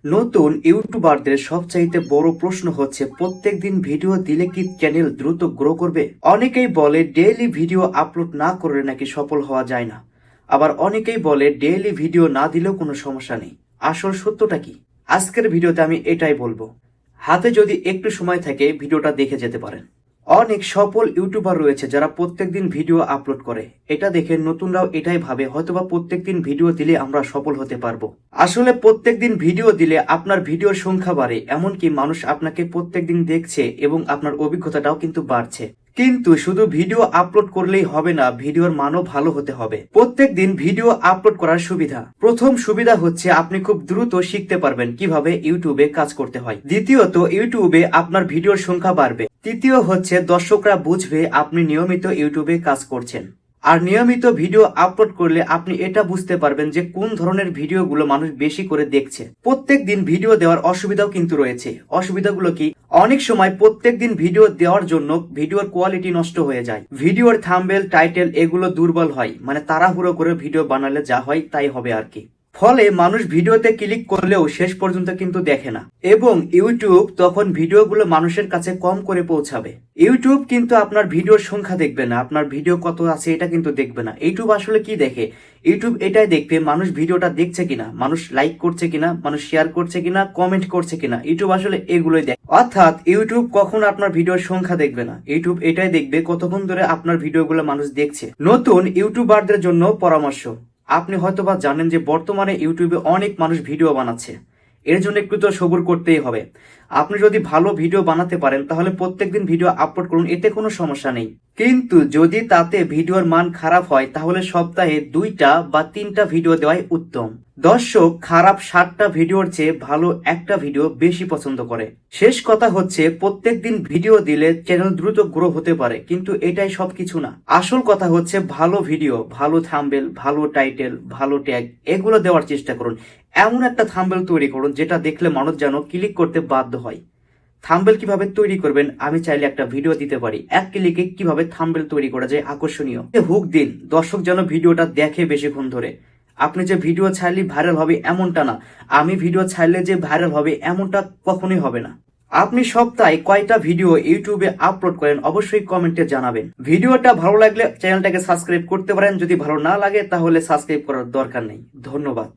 নতুন ইউটিউবারদের সবচাইতে বড় প্রশ্ন হচ্ছে প্রত্যেকদিন ভিডিও দিলে কি চ্যানেল দ্রুত গ্রো করবে। অনেকেই বলে ডেইলি ভিডিও আপলোড না করলে নাকি সফল হওয়া যায় না, আবার অনেকেই বলে ডেইলি ভিডিও না দিলেও কোনো সমস্যা নেই। আসল সত্যটা কি আজকের ভিডিওতে আমি এটাই বলবো। হাতে যদি একটু সময় থাকে ভিডিওটা দেখে যেতে পারেন। অনেক সফল ইউটিউবার রয়েছে যারা প্রত্যেকদিন ভিডিও আপলোড করে, এটা দেখে নতুনরাও এটাই ভাবে হয়তোবা প্রত্যেকদিন ভিডিও দিলে আমরা সফল হতে পারবো। আসলে প্রত্যেকদিন ভিডিও দিলে আপনার ভিডিওর সংখ্যা বাড়ে, এমনকি মানুষ আপনাকে প্রত্যেকদিন দেখছে এবং আপনার অভিজ্ঞতাটাও কিন্তু বাড়ছে। কিন্তু শুধু ভিডিও আপলোড করলেই হবে না, ভিডিওর মানও ভালো হতে হবে। প্রত্যেকদিন ভিডিও আপলোড করার সুবিধা, প্রথম সুবিধা হচ্ছে আপনি খুব দ্রুত শিখতে পারবেন কিভাবে ইউটিউবে কাজ করতে হয়। দ্বিতীয়ত, ইউটিউবে আপনার ভিডিওর সংখ্যা বাড়বে। তৃতীয় হচ্ছে দর্শকরা বুঝবে আপনি নিয়মিত ইউটিউবে কাজ করছেন। আর নিয়মিত ভিডিও আপলোড করলে আপনি এটা বুঝতে পারবেন যে কোন ধরনের ভিডিওগুলো মানুষ বেশি করে দেখছে। প্রত্যেক দিন ভিডিও দেওয়ার অসুবিধাও কিন্তু রয়েছে। অসুবিধাগুলো কি? অনেক সময় প্রত্যেক দিন ভিডিও দেওয়ার জন্য ভিডিওর কোয়ালিটি নষ্ট হয়ে যায়, ভিডিওর থাম্বনেল টাইটেল এগুলো দুর্বল হয়, মানে তাড়াহুড়ো করে ভিডিও বানালে যা হয় তাই হবে আর কি। ফলে মানুষ ভিডিওতে ক্লিক করলেও শেষ পর্যন্ত কিন্তু দেখে না, এবং ইউটিউব তখন ভিডিওগুলো মানুষের কাছে কম করে পৌঁছাবে। ইউটিউব কিন্তু আপনার ভিডিওর সংখ্যা দেখবে না, আপনার ভিডিও কত আছে এটা কিন্তু দেখবে না। ইউটিউব আসলে কি দেখে? ইউটিউব এটাই দেখবে মানুষ ভিডিওটা দেখছে কিনা, মানুষ লাইক করছে কিনা, মানুষ শেয়ার করছে কিনা, কমেন্ট করছে কিনা। ইউটিউব আসলে এগুলোই দেখে। অর্থাৎ ইউটিউব কখনো আপনার ভিডিওর সংখ্যা দেখবে না, ইউটিউব এটাই দেখবে কতক্ষণ ধরে আপনার ভিডিওগুলো মানুষ দেখছে। নতুন ইউটিউবারদের জন্য পরামর্শ, আপনি হয়তোবা জানেন যে বর্তমানে ইউটিউবে অনেক মানুষ ভিডিও বানাচ্ছে, এর জন্য একটু তো সবুর করতেই হবে। আপনি যদি ভালো ভিডিও বানাতে পারেন তাহলে প্রত্যেকদিন ভিডিও আপলোড করুন, এতে কোনো সমস্যা নেই। কিন্তু যদি তাতে ভিডিওর মান খারাপ হয় তাহলে সপ্তাহে 2টা বা 3টা ভিডিও দেওয়াই উত্তম। দর্শক খারাপ 7টা ভিডিওর চেয়ে ভালো একটা ভিডিও বেশি পছন্দ করে। শেষ কথা হচ্ছে প্রত্যেকদিন ভিডিও দিলে চ্যানেল দ্রুত গ্রো হতে পারে, কিন্তু এটাই সবকিছু না। আসল কথা হচ্ছে ভালো ভিডিও, ভালো থাম্বনেল, ভালো টাইটেল, ভালো ট্যাগ এগুলো দেওয়ার চেষ্টা করুন। এমন একটা থাম্বনেল তৈরি করুন যেটা দেখলে মানুষ যেন ক্লিক করতে বাধ্য হয়। থাম্বনেল কিভাবে তৈরি করবেন আমি চাইলে একটা ভিডিও দিতে পারি, এক ক্লিকে কিভাবে থাম্বনেল তৈরি করা যায় আকর্ষণীয়। হুক দিন, দর্শক যেন ভিডিওটা দেখে বেশিক্ষণ ধরে। আপনি যে ভিডিও ছাড়লে ভাইরাল হবে এমনটা না, আমি ভিডিও ছাড়লে যে ভাইরাল হবে এমনটা কখনোই হবে না। আপনি সপ্তাহে কয়টা ভিডিও ইউটিউবে আপলোড করেন অবশ্যই কমেন্টে জানাবেন। ভিডিওটা ভালো লাগলে চ্যানেলটাকে সাবস্ক্রাইব করতে পারেন, যদি ভালো না লাগে তাহলে সাবস্ক্রাইব করার দরকার নেই। ধন্যবাদ।